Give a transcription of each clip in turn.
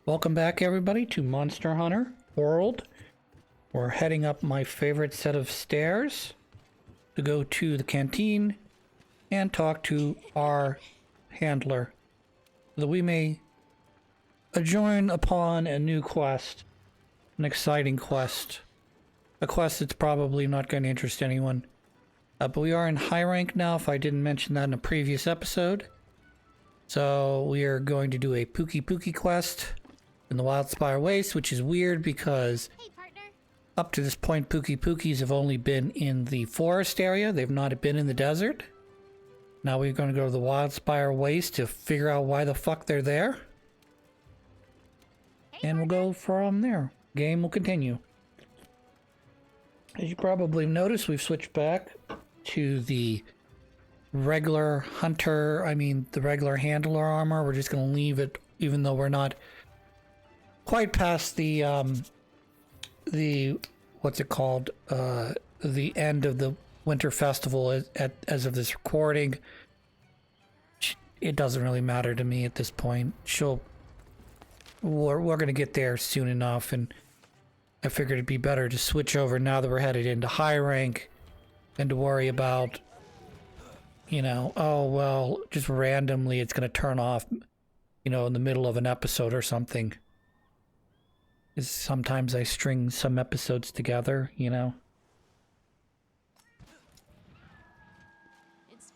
Welcome back, everybody, to Monster Hunter World. We're heading up my favorite set of stairs to go to the canteen and talk to our handler so that we may adjourn upon a new quest, an exciting quest, a quest that's probably not going to interest anyone. But we are in high rank now, if I didn't mention that in a previous episode. So we are going to do a Pookie quest in the Wildspire Waste, which is weird because up to this point Pookies have only been in the forest area. They've not been in the desert. Now we're going to go to the Wildspire Waste to figure out why the fuck they're there. And we'll go from there. Game will continue. As you probably noticed, we've switched back to the regular hunter, the regular handler armor. We're just going to leave it, even though we're not quite past the what's it called, the end of the winter festival as of this recording. It doesn't really matter to me at this point. We're going to get there soon enough, and I figured it'd be better to switch over now that we're headed into high rank than to worry about, oh, well, just randomly it's going to turn off, in the middle of an episode or something. 'Cause sometimes I string some episodes together, It's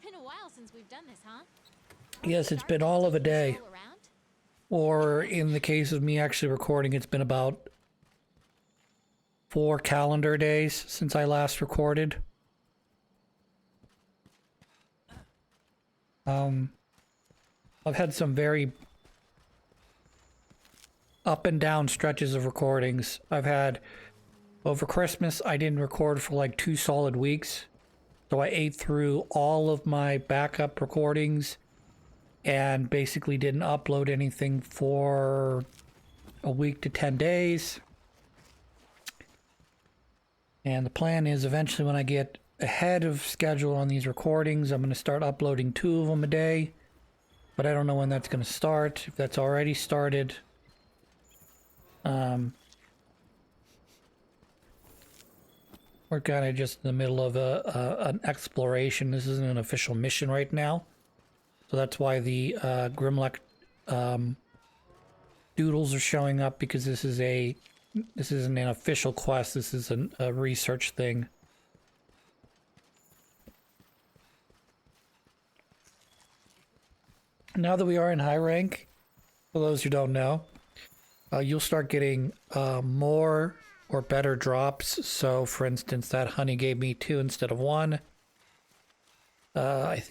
been a while since we've done this, huh? Yes, it's been all of a day. Or in the case of me actually recording, it's been about 4 calendar days since I last recorded. I've had some very up and down stretches of recordings. I've had, over Christmas, I didn't record for like 2 solid weeks. So I ate through all of my backup recordings and basically didn't upload anything for a week to 10 days. And the plan is eventually when I get ahead of schedule on these recordings, I'm going to start uploading 2 of them a day. But I don't know when that's going to start, if that's already started. We're kind of just in the middle of an exploration. This isn't an official mission right now. So that's why the Grimlock doodles are showing up, because this isn't an official quest. This is a research thing. Now that we are in high rank, for those who don't know, you'll start getting more or better drops. So, for instance, that honey gave me 2 instead of 1. I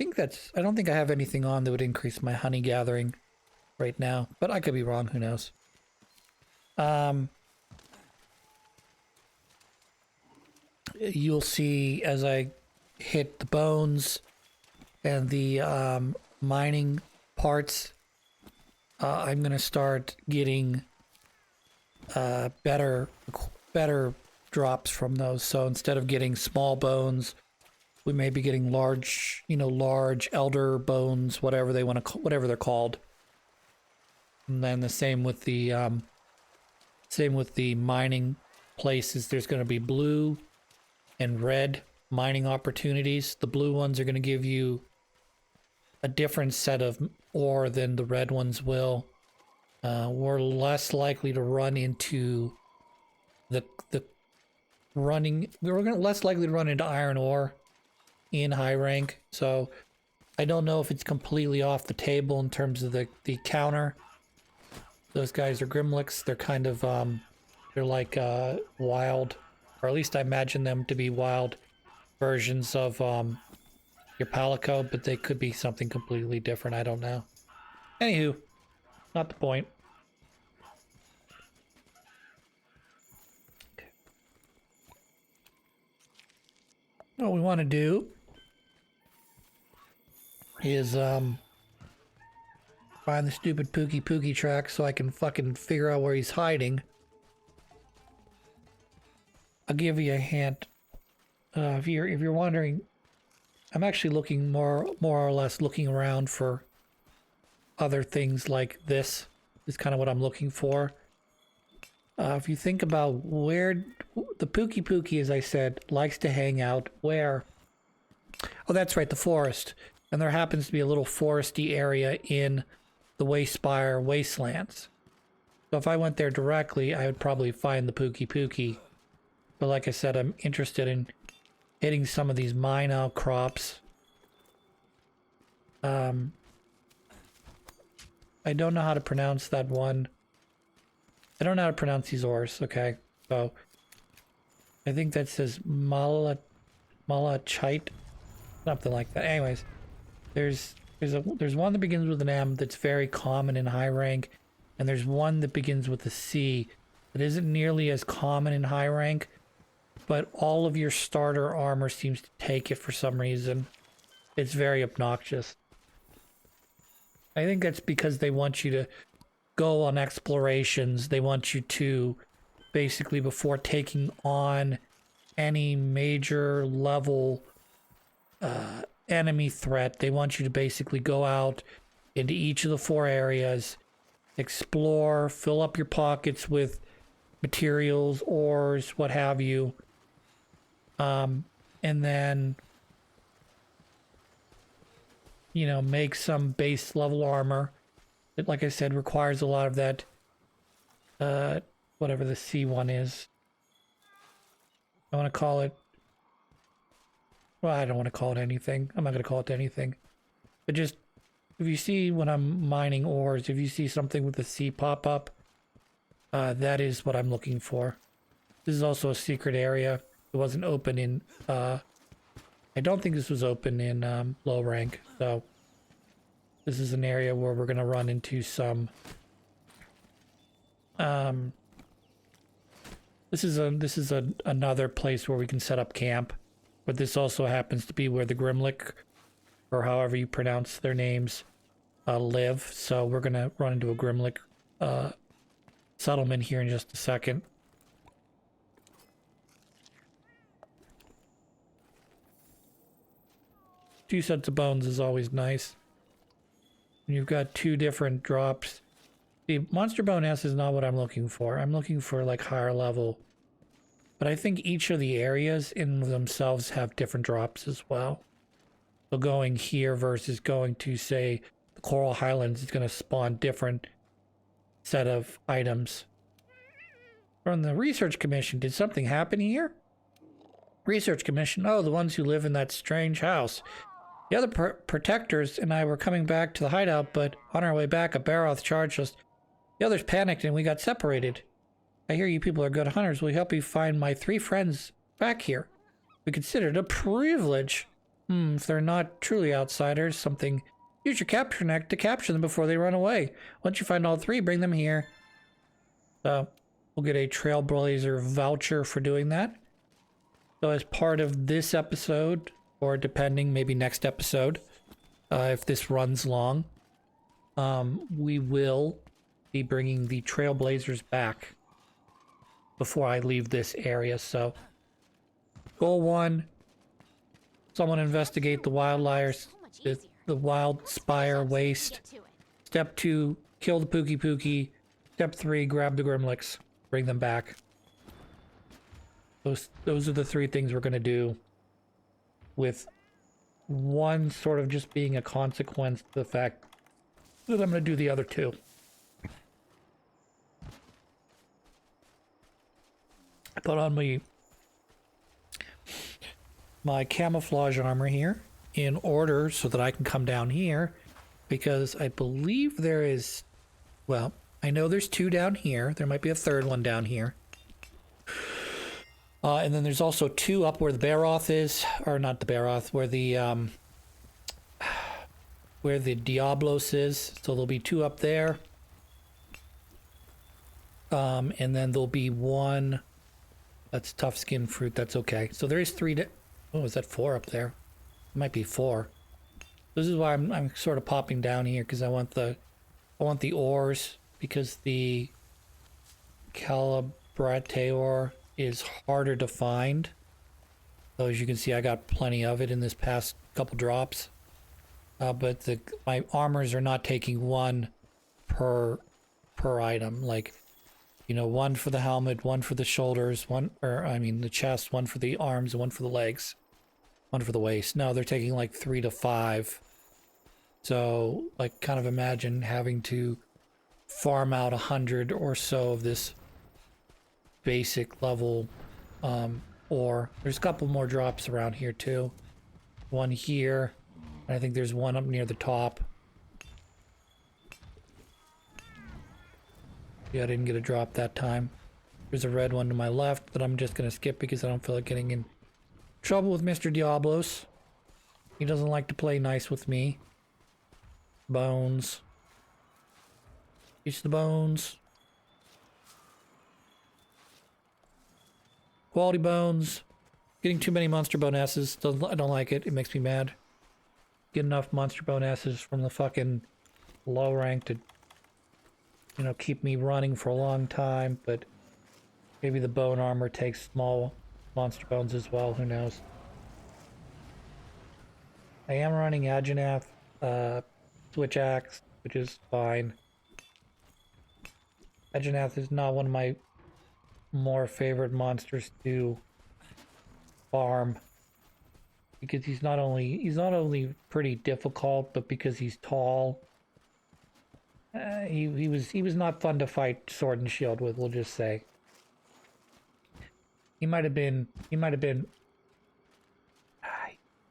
don't think I have anything on that would increase my honey gathering right now, but I could be wrong. Who knows? You'll see as I hit the bones and the mining parts, I'm gonna start getting better drops from those. So instead of getting small bones, we may be getting large elder bones, whatever they're called. And then the same with the mining places. There's going to be blue and red mining opportunities. The blue ones are going to give you a different set of ore than the red ones will. We're less likely to run into less likely to run into iron ore in high rank. So I don't know if it's completely off the table in terms of the counter. Those guys are Grimlocks. They're kind of they're like wild, or at least I imagine them to be wild versions of your Palico, but they could be something completely different. I don't know. Anywho, not the point. What we want to do is find the stupid Pookie track so I can fucking figure out where he's hiding. I'll give you a hint. If you're wondering, I'm actually looking more or less looking around for other things like this is kind of what I'm looking for. If you think about where the Pookie, as I said, likes to hang out, where? Oh, that's right, the forest. And there happens to be a little foresty area in the Wastespire Wastelands. So if I went there directly, I would probably find the Pookie. But like I said, I'm interested in hitting some of these mine outcrops. I don't know how to pronounce that one. I don't know how to pronounce these ores, okay? So, I think that says malachite, something like that. Anyways, there's one that begins with an M that's very common in high rank, and there's one that begins with a C that isn't nearly as common in high rank, but all of your starter armor seems to take it for some reason. It's very obnoxious. I think that's because they want you to go on explorations. They want you to basically, before taking on any major level enemy threat, they want you to basically go out into each of the 4 areas, explore, fill up your pockets with materials, ores, what have you, and then, you know, make some base level armor. It, like I said, requires a lot of that, whatever the C1 is. I want to call it, well, I don't want to call it anything. I'm not going to call it anything. But just, if you see when I'm mining ores, if you see something with a C pop up, that is what I'm looking for. This is also a secret area. It wasn't open in, I don't think this was open in low rank, so this is an area where we're going to run into some, this is another place where we can set up camp, but this also happens to be where the Grimlick, or however you pronounce their names, live. So we're going to run into a Grimlick settlement here in just a second. Two sets of bones is always nice. And you've got 2 different drops. The Monster Bone S is not what I'm looking for. I'm looking for like higher level. But I think each of the areas in themselves have different drops as well. So going here versus going to, say, the Coral Highlands is going to spawn different set of items. From the Research Commission, did something happen here? Research Commission, oh, the ones who live in that strange house. The other protectors and I were coming back to the hideout, but on our way back, a Baroth charged us. The others panicked and we got separated. I hear you people are good hunters. Will you help me find my 3 friends back here? We consider it a privilege. If they're not truly outsiders, something... Use your capture net to capture them before they run away. Once you find all 3, bring them here. So, we'll get a Trailblazer voucher for doing that. So as part of this episode, or depending, maybe next episode, if this runs long, we will be bringing the Trailblazers back before I leave this area. So, goal 1, someone investigate the wildliers, the wild spire waste. Step 2, kill the Pookie. Step 3, grab the Grimlicks, bring them back. Those are the 3 things we're going to do, with one sort of just being a consequence to the fact that I'm going to do the other 2. I put on my camouflage armor here in order so that I can come down here, because I believe there is, well, I know there's 2 down here. There might be a 3rd one down here. And then there's also 2 up where the Baroth is, or not the Baroth, where the Diablos is. So there'll be 2 up there. And then there'll be 1, that's tough skin fruit, that's okay. So there is 3, oh, is that 4 up there? It might be 4. This is why I'm sort of popping down here, because I want the ores, because the Calabrate ore is harder to find. So as you can see, I got plenty of it in this past couple drops. But my armors are not taking 1 per per item. Like, you know, one for the helmet, one for the shoulders, the chest, one for the arms, one for the legs, one for the waist. No, they're taking like 3 to 5. So, like, kind of imagine having to farm out 100 or so of this basic level ore. There's a couple more drops around here too. One here, and I think there's one up near the top. Yeah, I didn't get a drop that time. There's a red one to my left that I'm just gonna skip because I don't feel like getting in trouble with Mr. Diablos. He doesn't like to play nice with me. Bones. Use the bones. Quality bones. Getting too many monster bone S's. I don't like it. It makes me mad. Get enough monster bone S's from the fucking low rank to, you know, keep me running for a long time, but maybe the bone armor takes small monster bones as well. Who knows? I am running Agenath, Switch Axe, which is fine. Agenath is not one of my more favorite monsters to farm because he's not only pretty difficult, but because he's tall. He was not fun to fight sword and shield with. We'll just say he might have been. He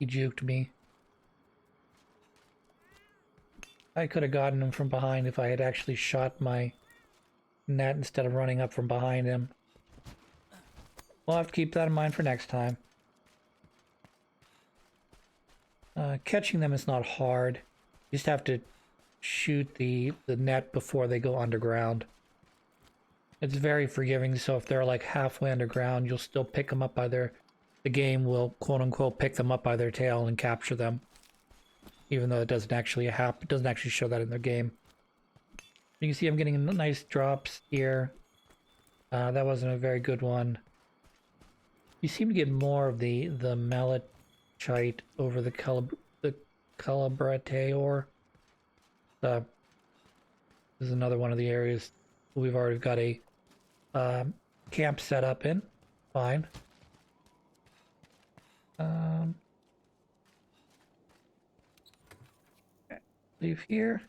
juked me. I could have gotten him from behind if I had actually shot my net instead of running up from behind him. We'll have to keep that in mind for next time. Catching them is not hard. You just have to shoot the net before they go underground. It's very forgiving, so if they're like halfway underground, you'll still pick them up by the game will quote-unquote pick them up by their tail and capture them. Even though it doesn't actually show that in their game. You can see I'm getting nice drops here. That wasn't a very good one. You seem to get more of the malachite over the calabrate ore. This is another one of the areas we've already got a camp set up in. Fine. Leave here.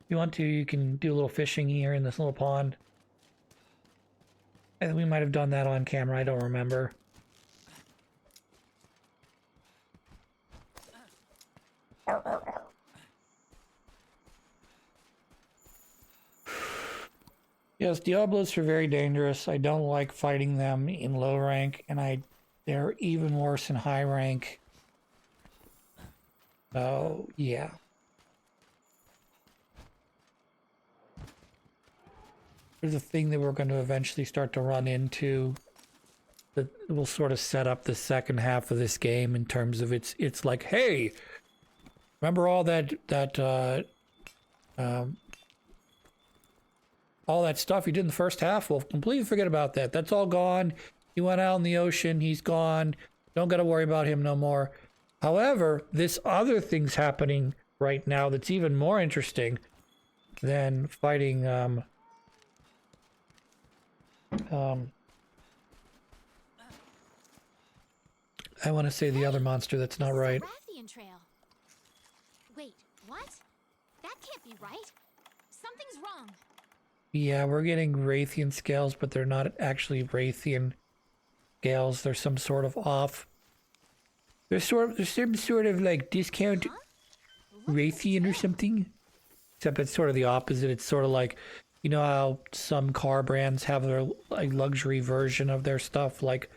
If you want to, you can do a little fishing here in this little pond. I think we might have done that on camera, I don't remember. Yes, Diablos are very dangerous. I don't like fighting them in low rank, and they're even worse in high rank. So, yeah. There's a thing that we're going to eventually start to run into that will sort of set up the second half of this game in terms of it's like, hey, remember all that stuff you did in the first half? Well, completely forget about that. That's all gone. He went out in the ocean. He's gone. Don't got to worry about him no more. However, this other thing's happening right now that's even more interesting than fighting I want to say the other monster that's not right. Rathian trail. Wait, what? That can't be right. Something's wrong. Yeah, we're getting Rathian scales, but they're not actually Rathian scales. They're some sort of off. There's some sort of like discount Rathian or something. Except it's sort of the opposite. It's sort of like, you know how some car brands have their like luxury version of their stuff, like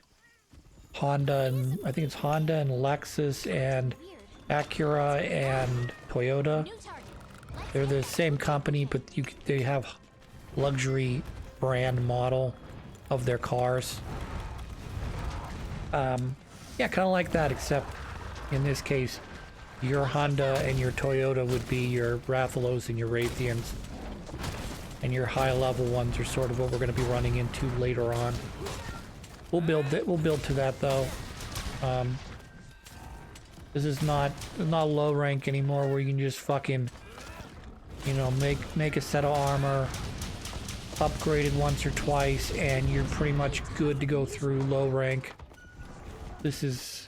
Honda and I think it's Honda and Lexus and Acura and Toyota. They're the same company, but they have luxury brand model of their cars. Yeah, kind of like that, except in this case, your Honda and your Toyota would be your Rathalos and your Rathians. And your high-level ones are sort of what we're going to be running into later on. We'll build to that though. This is not low rank anymore, where you can just fucking, you know, make a set of armor, upgraded once or twice, and you're pretty much good to go through low rank. This is...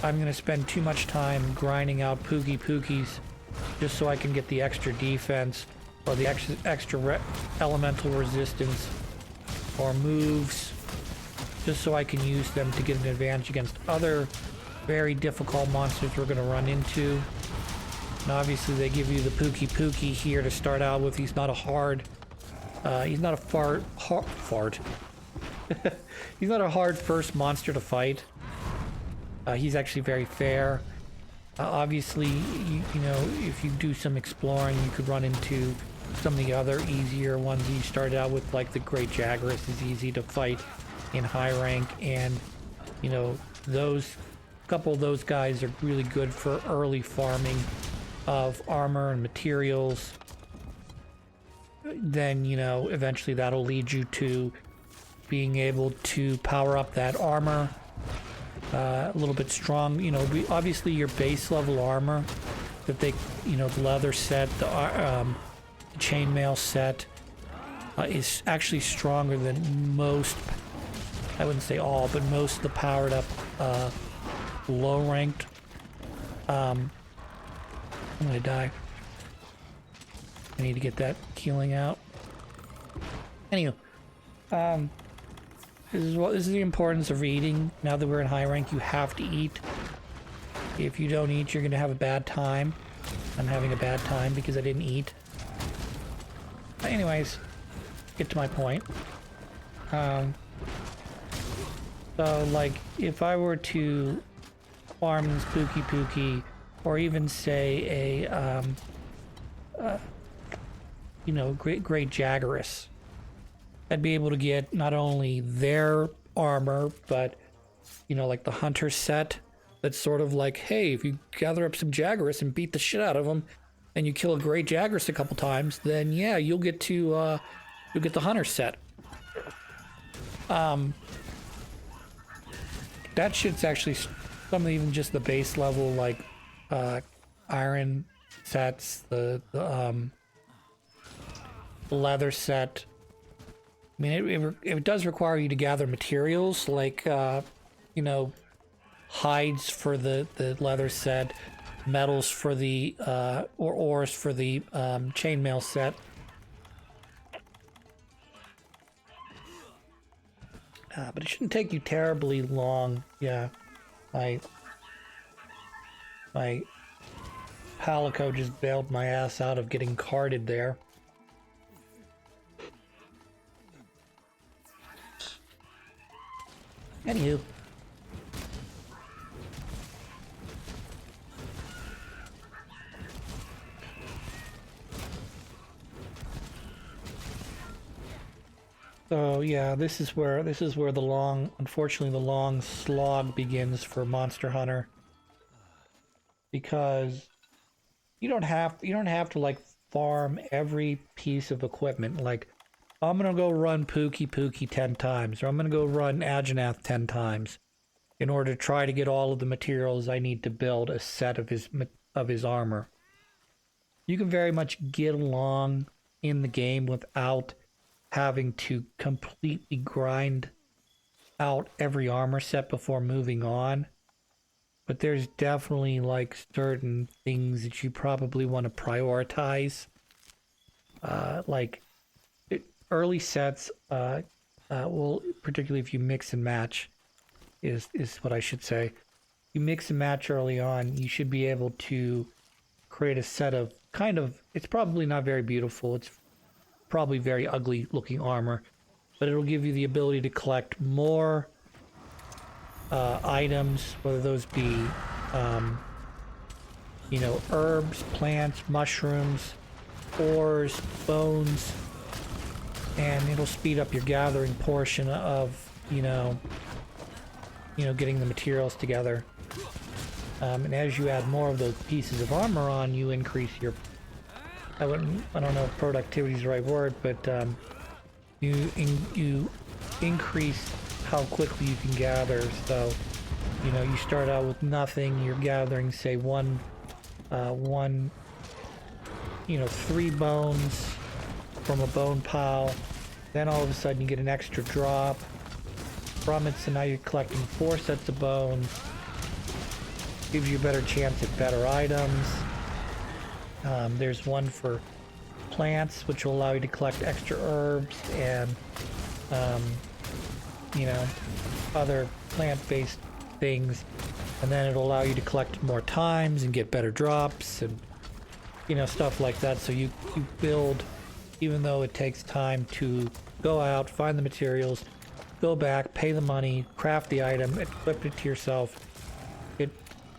I'm going to spend too much time grinding out Pookies just so I can get the extra defense or the extra elemental resistance or moves, just so I can use them to get an advantage against other very difficult monsters we're going to run into. And obviously they give you the Pookie here to start out with. He's not a hard... he's not a fart. He's not a hard first monster to fight. He's actually very fair. Obviously, you know, if you do some exploring, you could run into some of the other easier ones you started out with, like the Great Jagras is easy to fight in high rank, and, you know, those couple of those guys are really good for early farming of armor and materials. Then, you know, eventually that'll lead you to being able to power up that armor a little bit strong. You know, obviously your base level armor that they, you know, the leather set, the chainmail set is actually stronger than most, I wouldn't say all, but most of the powered up low ranked. I'm gonna die. I need to get that healing out. Anywho, this is the importance of eating. Now that we're in high rank, you have to eat. If you don't eat, you're gonna have a bad time. I'm having a bad time because I didn't eat. But anyways, get to my point. So like, if I were to farm this Pookie, or even say a you know, great Jagras, I'd be able to get not only their armor, but, you know, like the hunter set. That's sort of like, hey, if you gather up some Jagras and beat the shit out of them, and you kill a great Jagras a couple times, then yeah, you'll get to you'll get the hunter set. That shit's actually some of even just the base level, like iron sets, the leather set. I mean, it does require you to gather materials, like you know, hides for the leather set, metals for the or ores for the chainmail set. But it shouldn't take you terribly long. Yeah, my Palico just bailed my ass out of getting carded there. Anywho. So yeah, this is where the long, unfortunately, the long slog begins for Monster Hunter, because you don't have to like farm every piece of equipment. Like, I'm gonna go run Pookie 10 times, or I'm gonna go run Agenath 10 times in order to try to get all of the materials I need to build a set of his armor. You can very much get along in the game without having to completely grind out every armor set before moving on. But there's definitely like certain things that you probably want to prioritize. Like early sets, well, particularly if you mix and match, is what I should say. You mix and match early on, you should be able to create a set of kind of, it's probably not very beautiful, it's probably very ugly looking armor, but it'll give you the ability to collect more items, whether those be you know, herbs, plants, mushrooms, ores, bones, and it'll speed up your gathering portion of, you know, getting the materials together. And as you add more of those pieces of armor on, you increase your, I don't know if productivity is the right word, but you increase how quickly you can gather. So, you know, you start out with nothing, you're gathering, say, one, you know, 3 bones from a bone pile, Then all of a sudden you get an extra drop from it, so now you're collecting 4 sets of bones. Gives you a better chance at better items. There's one for plants, which will allow you to collect extra herbs and, you know, other plant-based things. And then it'll allow you to collect more times and get better drops and, you know, stuff like that. So you build, even though it takes time to go out, find the materials, go back, pay the money, craft the item, equip it to yourself.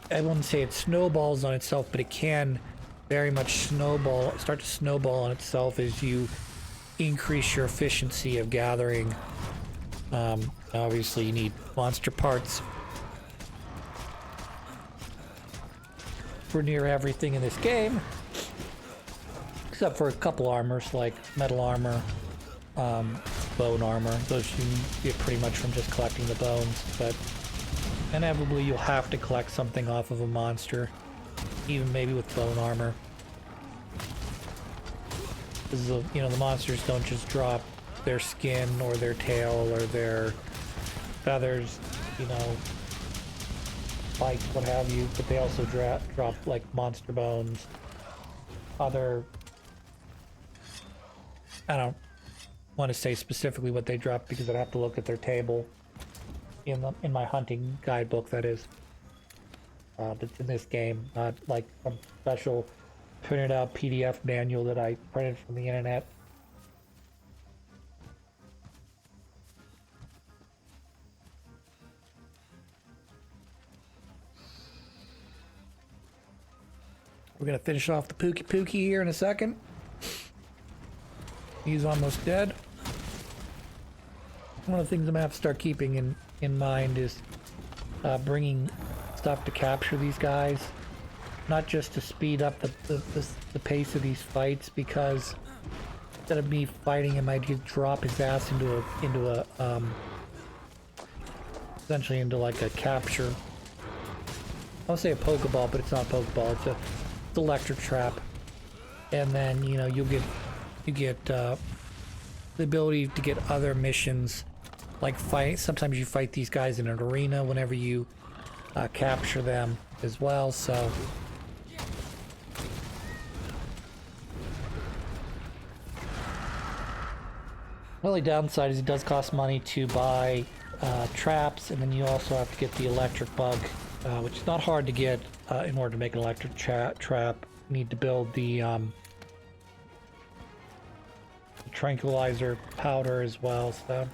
I wouldn't say it snowballs on itself, but it can very much start to snowball on itself as you increase your efficiency of gathering. Obviously you need monster parts for near everything in this game, except for a couple armors like metal armor, bone armor. Those you get pretty much from just collecting the bones, but inevitably you'll have to collect something off of a monster, even maybe with bone armor. Because you know, the monsters don't just drop their skin or their tail or their feathers, you know, spikes, what have you, but they also drop like monster bones, other, I don't want to say specifically what they drop because I'd have to look at their table in my hunting guidebook, that is. That's in this game, not like some special printed out PDF manual that I printed from the internet. We're gonna finish off the Pookie here in a second. He's almost dead. One of the things I'm gonna have to start keeping in mind is bringing stuff to capture these guys, not just to speed up the pace of these fights, because instead of me fighting him, I'd just drop his ass into a essentially into like a capture. I'll say a Pokeball, but it's not a Pokeball. It's a electric trap, and then you know you get the ability to get other missions, like fight. Sometimes you fight these guys in an arena whenever you capture them as well. So the only downside is it does cost money to buy traps, and then you also have to get the electric bug, which is not hard to get in order to make an electric trap. You need to build the tranquilizer powder as well, so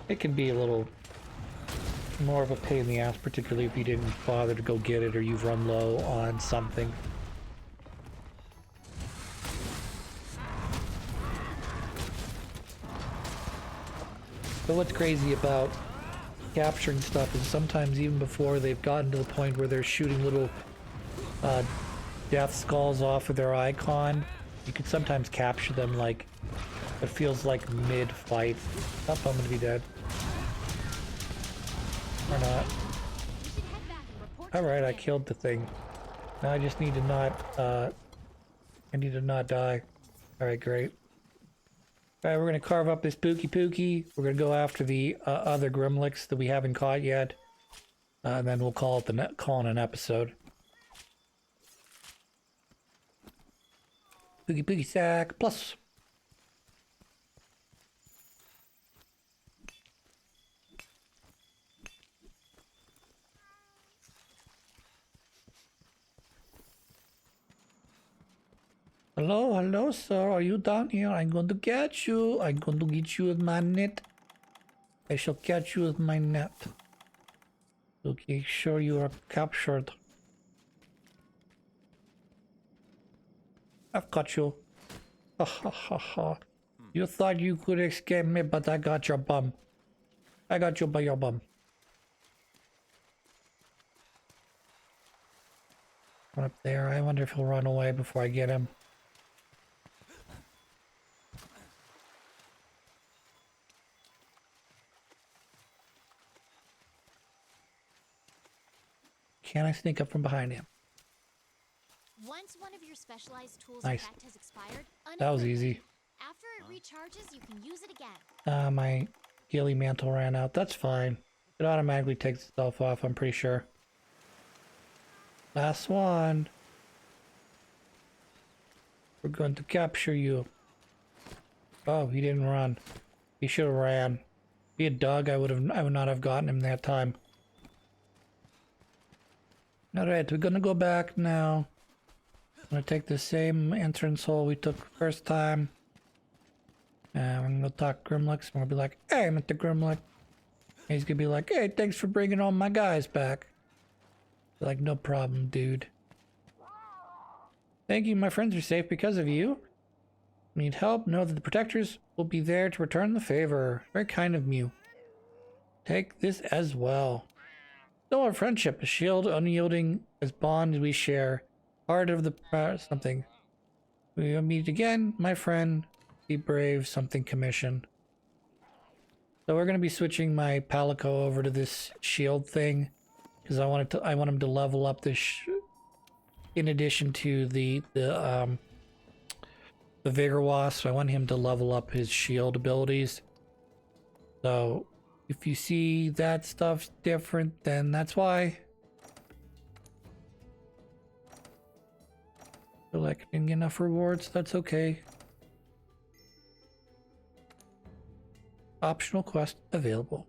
it can be a little more of a pain in the ass, particularly if you didn't bother to go get it or you've run low on something. But what's crazy about capturing stuff is sometimes even before they've gotten to the point where they're shooting little death skulls off of their icon, you can sometimes capture them like it feels like mid-fight. Up, I'm gonna be dead. Or not. Alright, I killed the thing. Now I just need to not, I need to not die. Alright, great. Alright, we're gonna carve up this Pookie. We're gonna go after the other Grimlicks that we haven't caught yet. And then we'll call it an episode. Pookie sack plus. Hello, sir. Are you down here? I'm going to catch you. I'm going to get you with my net. I shall catch you with my net. Okay, sure you are captured. I've got you. Ha ha ha ha. You thought you could escape me, but I got your bum. I got you by your bum. One up there. I wonder if he'll run away before I get him. Can I sneak up from behind him? Once one of your specialized tools Nice. effect has expired, That was easy. after it recharges, you can use it again. My Healy mantle ran out. That's fine. It automatically takes itself off, I'm pretty sure. Last one. We're going to capture you. Oh, he didn't run. He should have ran. If he had dug, I would not have gotten him that time. Alright, we're gonna go back now. I'm gonna take the same entrance hole we took first time. And I'm gonna talk Grimlock. So I'm gonna be like, hey, I'm at the Grimlock. And he's gonna be like, hey, thanks for bringing all my guys back. Like, no problem, dude. Thank you, my friends are safe because of you. Need help? Know that the protectors will be there to return the favor. Very kind of you. Take this as well. Still our friendship, a shield unyielding as bond we share. Heart of the something. We will meet again, my friend. Be brave, something commission. So we're gonna be switching my Palico over to this shield thing because I want him to level up this. In addition to the Vigor Wasp, I want him to level up his shield abilities. So if you see that stuff's different, then that's why. Feel like I didn't get enough rewards, that's okay. Optional quest available.